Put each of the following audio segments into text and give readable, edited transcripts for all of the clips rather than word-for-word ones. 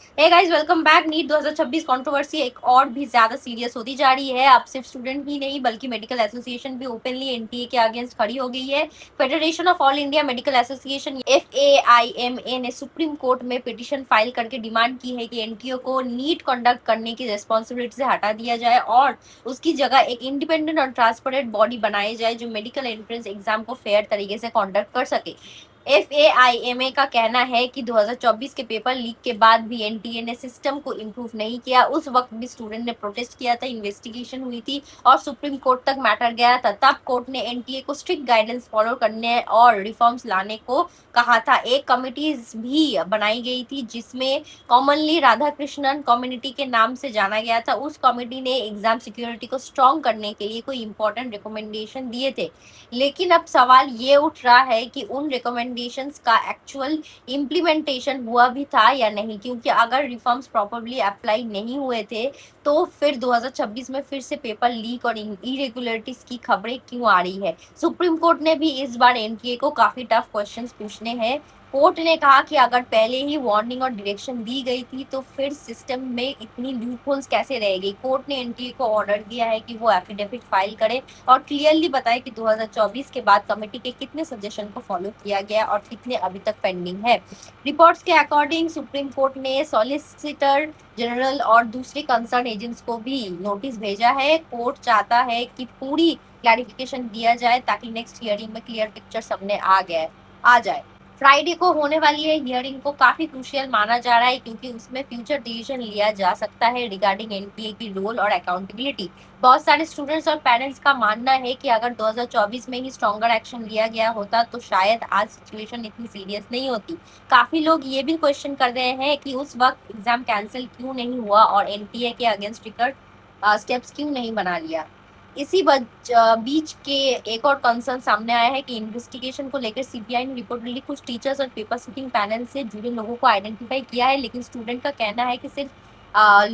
हे guys, welcome back. NEET 2026 controversy एक और भी ज्यादा सीरियस होती जा रही है। अब सिर्फ स्टूडेंट ही नहीं बल्कि मेडिकल एसोसिएशन भी ओपनली एनटीए के अगेंस्ट खड़ी हो गई है। Federation of all India medical association FAIMA ने सुप्रीम कोर्ट में पिटीशन फाइल करके डिमांड की है कि एनटीए को नीट कंडक्ट करने की रिस्पॉन्सिबिलिटी से हटा दिया जाए और उसकी जगह एक इंडिपेंडेंट और ट्रांसपेरेंट बॉडी बनाई जाए जो मेडिकल एंट्रेंस एग्जाम को फेयर तरीके से कंडक्ट कर सके। FAIMA का कहना है कि 2024 के पेपर लीक के बाद भी एनटीए ने सिस्टम को इम्प्रूव नहीं किया। उस वक्त भी स्टूडेंट ने प्रोटेस्ट किया था, इन्वेस्टिगेशन हुई थी और सुप्रीम कोर्ट तक मैटर गया था। तब कोर्ट ने एनटीए को स्ट्रिक्ट गाइडेंस फॉलो करने और रिफॉर्म्स लाने को कहा था। एक कमिटी भी बनाई गई थी जिसमें कॉमनली राधा कृष्णन कम्युनिटी के नाम से जाना गया था। उस कमिटी ने एग्जाम सिक्योरिटी को स्ट्रॉन्ग करने के लिए कोई इंपॉर्टेंट रिकमेंडेशन दिए थे, लेकिन अब सवाल ये उठ रहा है कि उन रिकमेंडेशंस का एक्चुअल इम्प्लीमेंटेशन हुआ भी था या नहीं, क्योंकि अगर रिफॉर्म्स प्रॉपरली अप्लाई नहीं हुए थे तो फिर 2026 में फिर से पेपर लीक और इरेगुलरिटीज की खबरें क्यों आ रही है। सुप्रीम कोर्ट ने भी इस बार एनटीए को काफी टफ क्वेश्चंस पूछने हैं। कोर्ट ने कहा कि अगर पहले ही वार्निंग और डायरेक्शन दी गई थी तो फिर सिस्टम में इतनी लूपहोल्स कैसे रहेगी। कोर्ट ने एनटीए को ऑर्डर दिया है कि वो एफिडेविट फाइल करे और क्लियरली बताए कि 2024 के बाद कमेटी के कितने सजेशन को फॉलो किया गया और कितने अभी तक पेंडिंग है। रिपोर्ट्स के अकॉर्डिंग सुप्रीम कोर्ट ने सॉलिसिटर जनरल और दूसरे कंसर्न एजेंट्स को भी नोटिस भेजा है। कोर्ट चाहता है कि पूरी क्लैरिफिकेशन दिया जाए ताकि नेक्स्ट हियरिंग में क्लियर पिक्चर सामने आ जाए। फ्राइडे को होने वाली है हियरिंग को काफी क्रूशियल माना जा रहा है क्योंकि उसमें फ्यूचर डिसीजन लिया जा सकता है रिगार्डिंग एनटीए की रोल और अकाउंटेबिलिटी। बहुत सारे स्टूडेंट्स और पेरेंट्स का मानना है कि अगर 2024 में ही स्ट्रॉन्गर एक्शन लिया गया होता तो शायद आज सिचुएशन इतनी सीरियस नहीं होती। काफी लोग ये भी क्वेश्चन कर रहे हैं कि उस वक्त एग्जाम कैंसिल क्यों नहीं हुआ और एनटीए के अगेंस्ट स्ट्रिक्ट स्टेप्स क्यों नहीं बना लिया। इसी बीच के एक और कंसर्न सामने आया है कि इन्वेस्टिगेशन को लेकर सीबीआई ने रिपोर्टली कुछ टीचर्स और पेपर सीटिंग पैनल से जुड़े लोगों को आइडेंटिफाई किया है, लेकिन स्टूडेंट का कहना है कि सिर्फ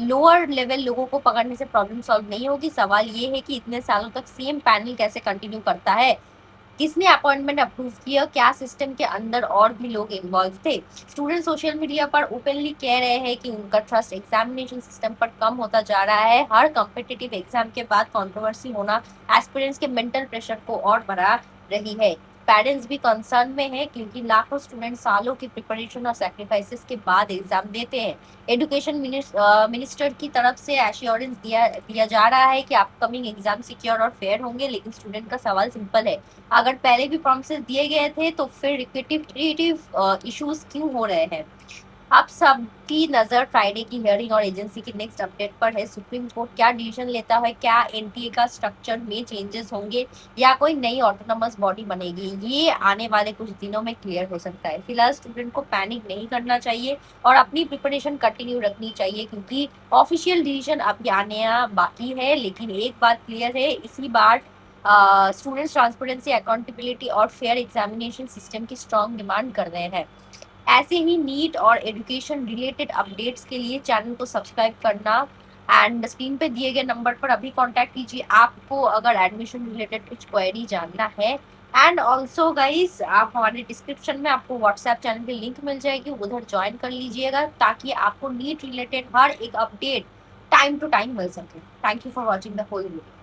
लोअर लेवल लोगों को पकड़ने से प्रॉब्लम सॉल्व नहीं होगी। सवाल ये है कि इतने सालों तक सेम पैनल कैसे कंटिन्यू करता है, किसने अपॉइंटमेंट अप्रूव किया, क्या सिस्टम के अंदर और भी लोग इन्वॉल्व थे। स्टूडेंट सोशल मीडिया पर ओपनली कह रहे हैं कि उनका ट्रस्ट एग्जामिनेशन सिस्टम पर कम होता जा रहा है। हर कॉम्पिटिटिव एग्जाम के बाद कंट्रोवर्सी होना एस्पिरेंट्स के मेंटल प्रेशर को और बढ़ा रही है। पेरेंट्स भी कंसर्न में है क्योंकि लाखों स्टूडेंट सालों की प्रिपरेशन और सैक्रिफाइसेस के बाद एग्जाम देते हैं। एजुकेशन मिनिस्टर की तरफ से एश्योरेंस दिया जा रहा है कि अपकमिंग एग्जाम सिक्योर और फेयर होंगे, लेकिन स्टूडेंट का सवाल सिंपल है, अगर पहले भी प्रॉमिसेस दिए गए थे तो फिर रिपीटिव इश्यूज क्यों हो रहे हैं। अब सबकी नजर फ्राइडे की हियरिंग और एजेंसी की नेक्स्ट अपडेट पर है। सुप्रीम कोर्ट क्या डिसीजन लेता है, क्या एनटीए का स्ट्रक्चर में चेंजेस होंगे या कोई नई ऑटोनोमस बॉडी बनेगी, ये आने वाले कुछ दिनों में क्लियर हो सकता है। फिलहाल स्टूडेंट को पैनिक नहीं करना चाहिए और अपनी प्रिपरेशन कंटिन्यू रखनी चाहिए क्योंकि ऑफिशियल डिसीजन अभी आने बाकी है। लेकिन एक बात क्लियर है, इसी बार स्टूडेंट्स ट्रांसपेरेंसी, अकाउंटेबिलिटी और फेयर एग्जामिनेशन सिस्टम की स्ट्रॉन्ग डिमांड कर रहे हैं। ऐसे ही नीट और एजुकेशन रिलेटेड अपडेट्स के लिए चैनल को सब्सक्राइब करना एंड स्क्रीन पे दिए गए नंबर पर अभी कांटेक्ट कीजिए आपको अगर एडमिशन रिलेटेड कुछ क्वेरी जानना है। एंड ऑल्सो गाइस, आप हमारे डिस्क्रिप्शन में आपको व्हाट्सएप चैनल की लिंक मिल जाएगी, उधर ज्वाइन कर लीजिएगा ताकि आपको नीट रिलेटेड हर एक अपडेट टाइम टू टाइम मिल सके। Thank you for watching the whole video.